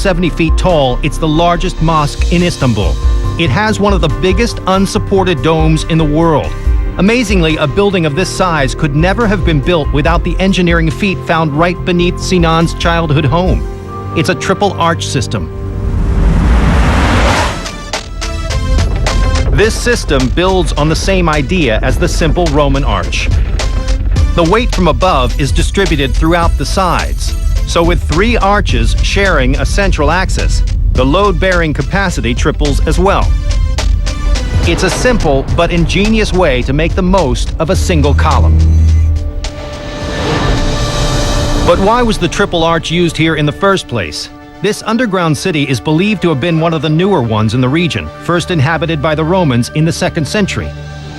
70 feet tall, it's the largest mosque in Istanbul. It has one of the biggest unsupported domes in the world. Amazingly, a building of this size could never have been built without the engineering feat found right beneath Sinan's childhood home. It's a triple arch system. This system builds on the same idea as the simple Roman arch. The weight from above is distributed throughout the sides. So with 3 arches sharing a central axis, the load-bearing capacity triples as well. It's a simple but ingenious way to make the most of a single column. But why was the triple arch used here in the first place? This underground city is believed to have been one of the newer ones in the region, first inhabited by the Romans in the 2nd century.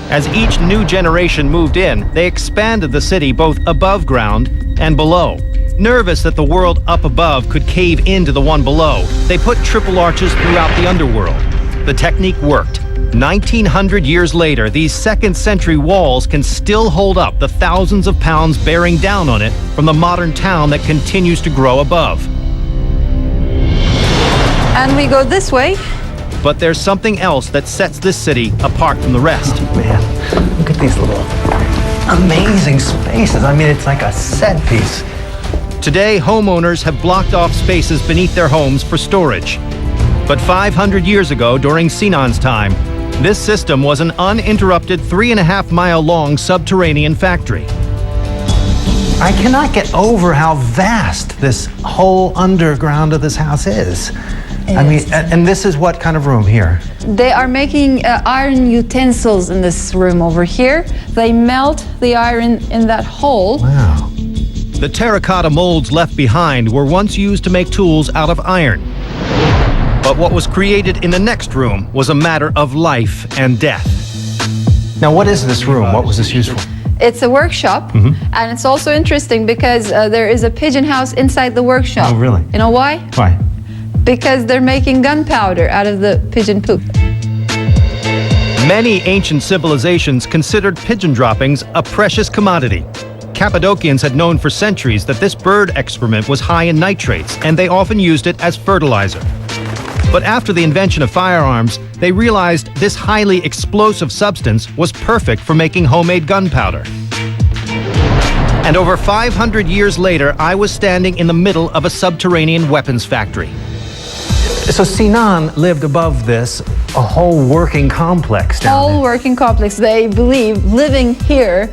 As each new generation moved in, they expanded the city both above ground and below. Nervous that the world up above could cave into the one below, they put triple arches throughout the underworld. The technique worked. 1900 years later, these 2nd century walls can still hold up the thousands of pounds bearing down on it from the modern town that continues to grow above. And we go this way. But there's something else that sets this city apart from the rest. Oh, man, look at these little amazing spaces. I mean, it's like a set piece. Today, homeowners have blocked off spaces beneath their homes for storage. But 500 years ago, during Sinan's time, this system was an uninterrupted 3.5-mile-long subterranean factory. I cannot get over how vast this whole underground of this house is. I mean, and this is what kind of room here? They are making iron utensils in this room over here. They melt the iron in that hole. Wow. The terracotta molds left behind were once used to make tools out of iron. But what was created in the next room was a matter of life and death. Now, what is this room? What was this used for? It's a workshop, and it's also interesting because there is a pigeon house inside the workshop. Oh, really? You know why? Why? Because they're making gunpowder out of the pigeon poop. Many ancient civilizations considered pigeon droppings a precious commodity. Cappadocians had known for centuries that this bird excrement was high in nitrates, and they often used it as fertilizer. But after the invention of firearms, they realized this highly explosive substance was perfect for making homemade gunpowder. And over 500 years later, I was standing in the middle of a subterranean weapons factory. So Sinan lived above this, a whole working complex down Whole there. working complex. They believe living here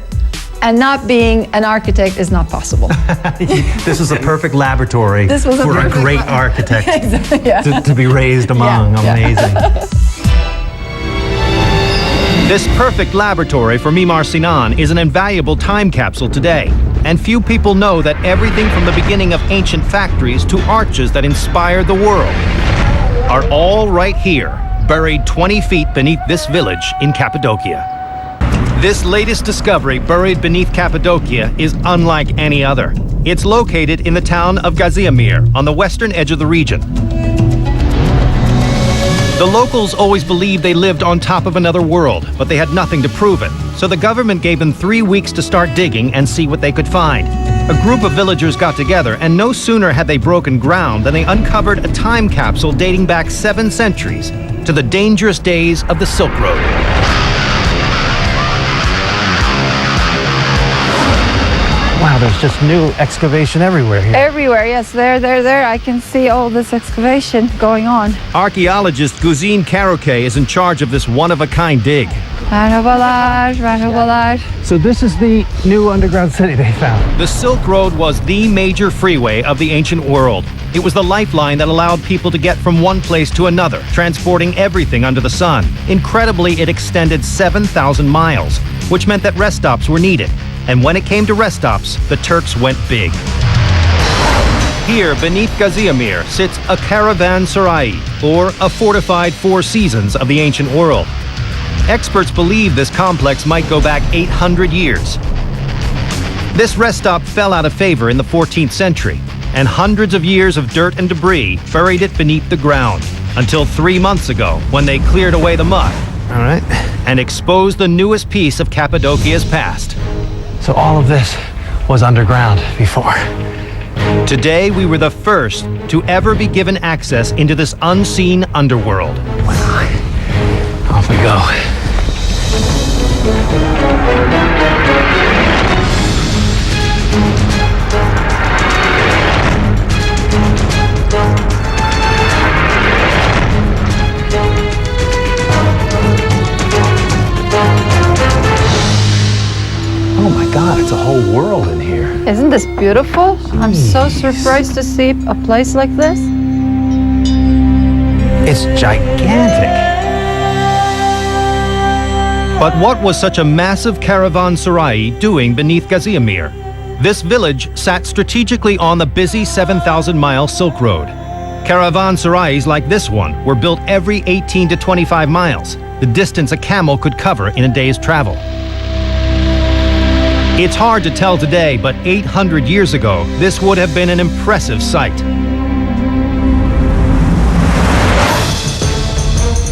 and not being an architect is not possible. This is a perfect laboratory This was a for a perfect great architect Yeah. to be raised among. Yeah, yeah. Amazing. This perfect laboratory for Mimar Sinan is an invaluable time capsule today. And few people know that everything from the beginning of ancient factories to arches that inspired the world are all right here, buried 20 feet beneath this village in Cappadocia. This latest discovery buried beneath Cappadocia is unlike any other. It's located in the town of Gaziamir on the western edge of the region. The locals always believed they lived on top of another world, but they had nothing to prove it. So the government gave them 3 weeks to start digging and see what they could find. A group of villagers got together, and no sooner had they broken ground than they uncovered a time capsule dating back 7 centuries to the dangerous days of the Silk Road. Wow, there's just new excavation everywhere here. Everywhere, yes, there. I can see all this excavation going on. Archaeologist Guzin Karaköy is in charge of this one-of-a-kind dig. Merhabalar. So this is the new underground city they found. The Silk Road was the major freeway of the ancient world. It was the lifeline that allowed people to get from one place to another, transporting everything under the sun. Incredibly, it extended 7,000 miles, which meant that rest stops were needed. And when it came to rest stops, the Turks went big. Here, beneath Gaziamir, sits a caravanserai, or a fortified Four Seasons of the ancient world. Experts believe this complex might go back 800 years. This rest stop fell out of favor in the 14th century, and hundreds of years of dirt and debris buried it beneath the ground, until 3 months ago, when they cleared away the mud. All right. And exposed the newest piece of Cappadocia's past. So all of this was underground before. Today, we were the first to ever be given access into this unseen underworld. Off we go. Oh my God, it's a whole world in here. Isn't this beautiful? I'm so surprised to see a place like this. It's gigantic. But what was such a massive caravanserai doing beneath Gaziamir? This village sat strategically on the busy 7,000-mile Silk Road. Caravanserais like this one were built every 18 to 25 miles, the distance a camel could cover in a day's travel. It's hard to tell today, but 800 years ago, this would have been an impressive sight.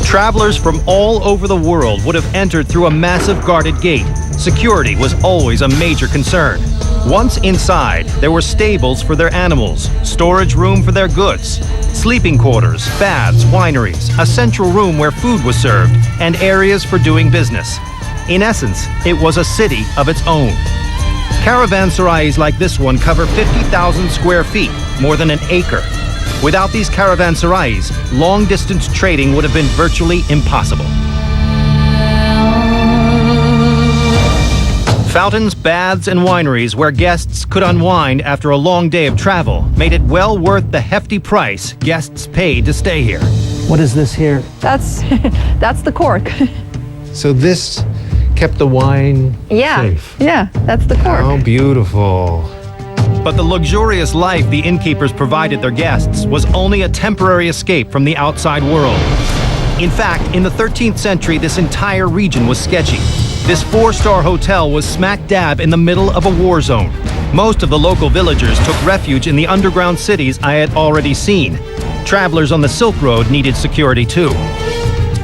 Travelers from all over the world would have entered through a massive guarded gate. Security was always a major concern. Once inside, there were stables for their animals, storage room for their goods, sleeping quarters, baths, wineries, a central room where food was served, and areas for doing business. In essence, it was a city of its own. Caravanserais like this one cover 50,000 square feet, more than an acre. Without these caravanserais, long-distance trading would have been virtually impossible. Fountains, baths, and wineries where guests could unwind after a long day of travel made it well worth the hefty price guests paid to stay here. What is this here? That's the cork. So this kept the wine safe. Yeah, that's the cork. Oh, beautiful. But the luxurious life the innkeepers provided their guests was only a temporary escape from the outside world. In fact, in the 13th century, this entire region was sketchy. This 4-star hotel was smack dab in the middle of a war zone. Most of the local villagers took refuge in the underground cities I had already seen. Travelers on the Silk Road needed security too.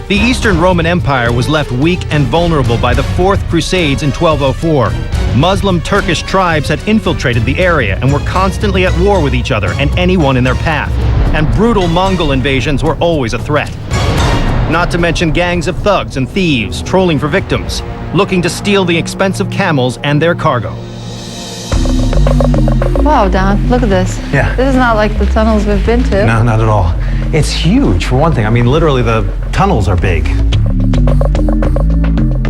The Eastern Roman Empire was left weak and vulnerable by the Fourth Crusades in 1204. Muslim Turkish tribes had infiltrated the area and were constantly at war with each other and anyone in their path. And brutal Mongol invasions were always a threat. Not to mention gangs of thugs and thieves trolling for victims, looking to steal the expensive camels and their cargo. Wow, Don, look at this. Yeah. This is not like the tunnels we've been to. No, not at all. It's huge, for one thing. I mean, literally, the tunnels are big.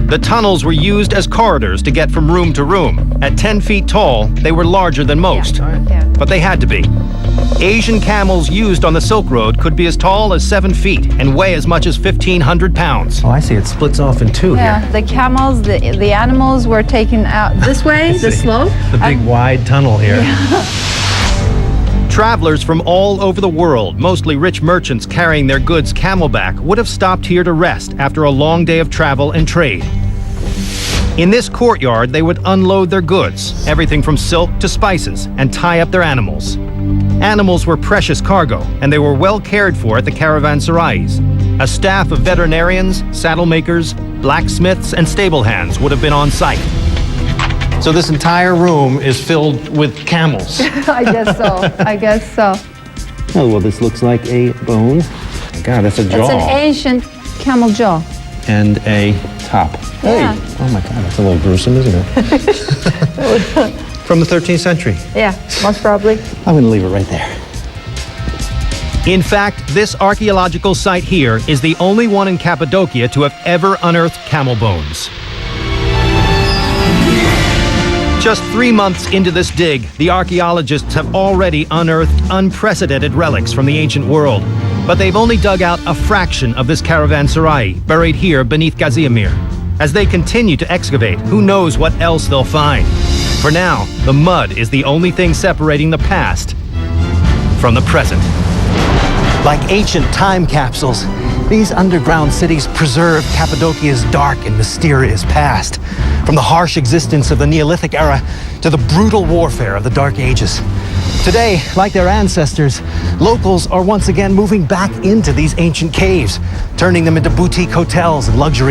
The tunnels were used as corridors to get from room to room. At 10 feet tall, they were larger than most. Yeah. But they had to be. Asian camels used on the Silk Road could be as tall as 7 feet and weigh as much as 1,500 pounds. Oh, I see. It splits off in two Yeah, here. the camels, the animals were taken out this way, the slope. The big wide tunnel here. Travelers from all over the world, mostly rich merchants carrying their goods camelback, would have stopped here to rest after a long day of travel and trade. In this courtyard, they would unload their goods, everything from silk to spices, and tie up their animals. Animals were precious cargo, and they were well cared for at the caravanserais. A staff of veterinarians, saddle makers, blacksmiths, and stable hands would have been on site. So this entire room is filled with camels. I guess so. Oh, well, this looks like a bone. God, that's a jaw. It's an ancient camel jaw. And a top. Yeah. Hey. Oh my God, that's a little gruesome, isn't it? From the 13th century. Yeah, most probably. I'm going to leave it right there. In fact, this archaeological site here is the only one in Cappadocia to have ever unearthed camel bones. Just 3 months into this dig, the archaeologists have already unearthed unprecedented relics from the ancient world. But they've only dug out a fraction of this caravanserai buried here beneath Gaziamir. As they continue to excavate, who knows what else they'll find. For now, the mud is the only thing separating the past from the present. Like ancient time capsules, these underground cities preserve Cappadocia's dark and mysterious past, from the harsh existence of the Neolithic era to the brutal warfare of the Dark Ages. Today, like their ancestors, locals are once again moving back into these ancient caves, turning them into boutique hotels and luxury